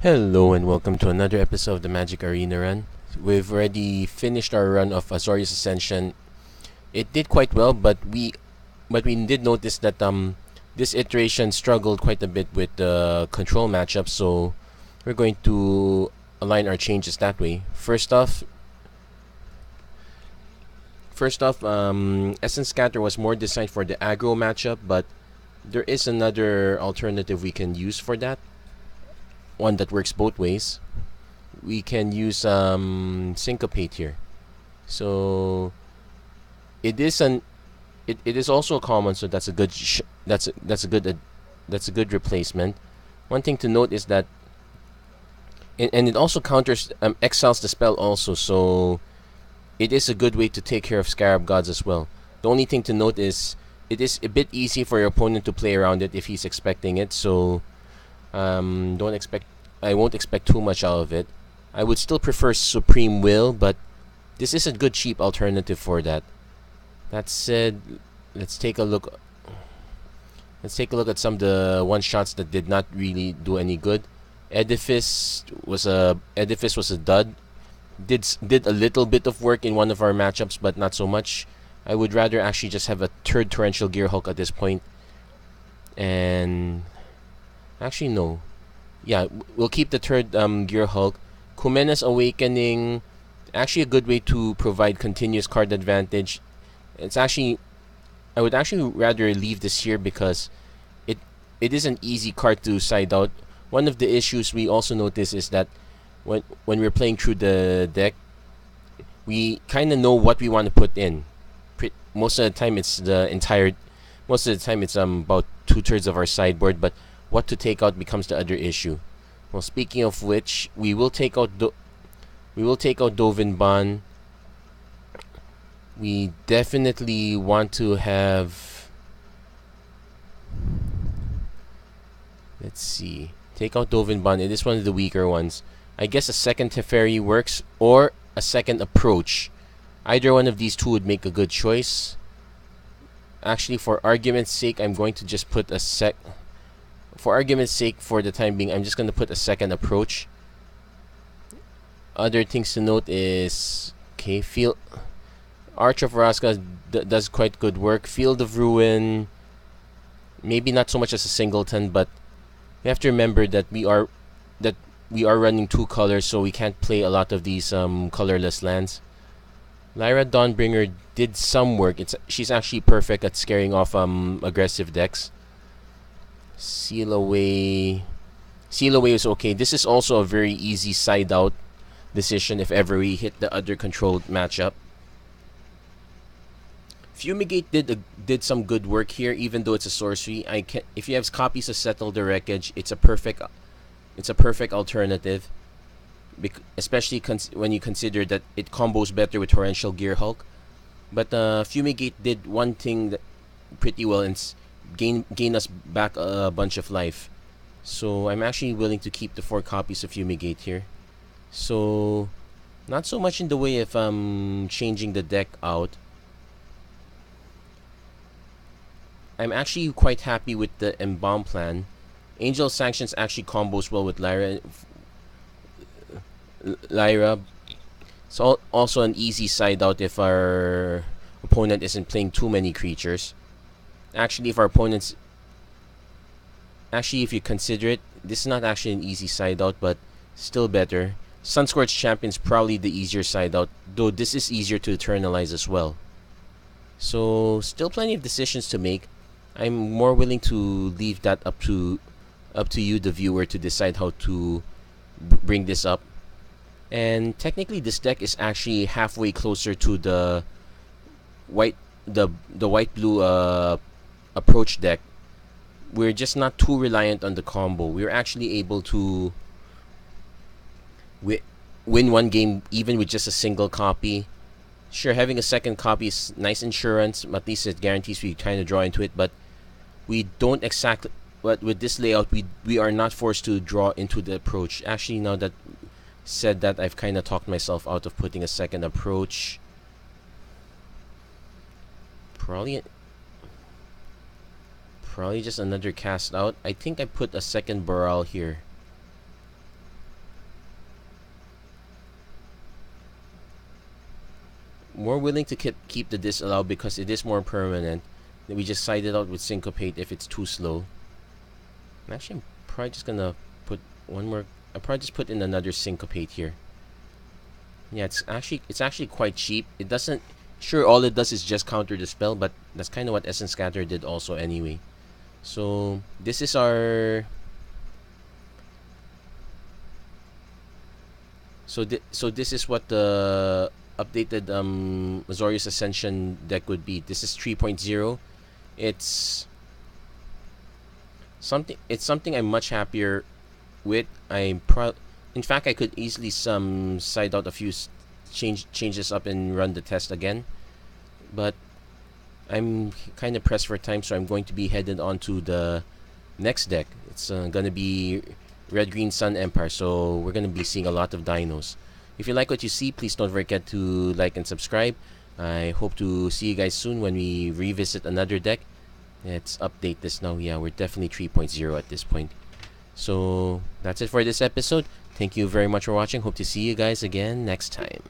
Hello and welcome to another episode of the MTG Arena Run. We've already finished our run of Azorius Ascension. It did quite well, but we did notice that this iteration struggled quite a bit with the control matchup, so we're going to align our changes that way. First off, Essence Scatter was more designed for the aggro matchup, but there is another alternative we can use for that. One that works both ways. We can use syncopate here. So it is also common, so that's a good that's a good replacement. One thing to note is that and it also counters exiles the spell also, so it is a good way to take care of Scarab Gods as well. The only thing to note is it is a bit easy for your opponent to play around it if he's expecting it, so I won't expect too much out of it. I would still prefer Supreme Will, but this is a good cheap alternative for that. That said, let's take a look at some of the one shots that did not really do any good. Edifice was a dud. Did a little bit of work in one of our matchups, but not so much. I would rather actually just have a third Torrential Gearhulk at this point. And actually, no. Yeah, we'll keep the third Gearhulk. Kumena's Awakening, actually a good way to provide continuous card advantage. I would actually rather leave this here because it is an easy card to side out. One of the issues we also notice is that when we're playing through the deck, we kind of know what we want to put in. Most of the time it's about 2/3 of our sideboard, but what to take out becomes the other issue. Well, speaking of which, we will take out Dovin Ban. We definitely want to have. Let's see. Take out Dovin Ban. It is one of the weaker ones. I guess a second Teferi works, or a second Approach. Either one of these two would make a good choice. Actually, for argument's sake, I'm going to just put for the time being, I'm just going to put a second Approach. Other things to note is, okay, Arch of Vraska does quite good work. Field of Ruin, maybe not so much as a singleton, but we have to remember that we are running two colors, so we can't play a lot of these colorless lands. Lyra Dawnbringer did some work. She's actually perfect at scaring off aggressive decks. Seal Away is okay. This is also a very easy side out decision if ever we hit the other controlled matchup. Fumigate did some good work here, even though it's a sorcery. If you have copies of Settle the Wreckage, it's a perfect alternative. Especially when you consider that it combos better with Torrential Gearhulk. But Fumigate did one thing that pretty well and gain us back a bunch of life. So I'm actually willing to keep the 4 copies of Fumigate here. So not so much in the way of changing the deck out. I'm actually quite happy with the Embalm plan. Angel Sanctions actually combos well with Lyra. It's also an easy side out if our opponent isn't playing too many creatures. Actually, if you consider it, this is not actually an easy side out, but still better. Sunscorched Champion's probably the easier side out, though this is easier to eternalize as well. So still plenty of decisions to make. I'm more willing to leave that up to you, the viewer, to decide how to bring this up. And technically, this deck is actually halfway closer to the white blue approach deck. We're just not too reliant on the combo. We're actually able to win one game even with just a single copy. Sure, having a second copy is nice insurance. At least it guarantees we kind of draw into it, but we don't exactly. But with this layout, we are not forced to draw into the approach. Actually, now that said that, I've kind of talked myself out of putting a second approach. Probably just another cast out. I think I put a second Baral here. more willing to keep the disallow because it is more permanent. We just side it out with syncopate if it's too slow. Actually, I'm probably just gonna put one more. I'll probably just put in another syncopate here. Yeah, it's actually quite cheap. It doesn't. Sure, all it does is just counter the spell, but that's kind of what Essence Scatter did also anyway. So this is our. So this is what the updated Azorius Ascension deck would be. This is 3.0. It's something I'm much happier with. In fact, I could easily side out a few changes up and run the test again, but I'm kind of pressed for time, so I'm going to be headed on to the next deck. It's gonna be Red Green Sun Empire, so we're gonna be seeing a lot of dinos. If you like what you see, please don't forget to like and subscribe. I hope to see you guys soon when we revisit another deck. Let's update this now. Yeah, we're definitely 3.0 at this point. So that's it for this episode. Thank you very much for watching. Hope to see you guys again next time.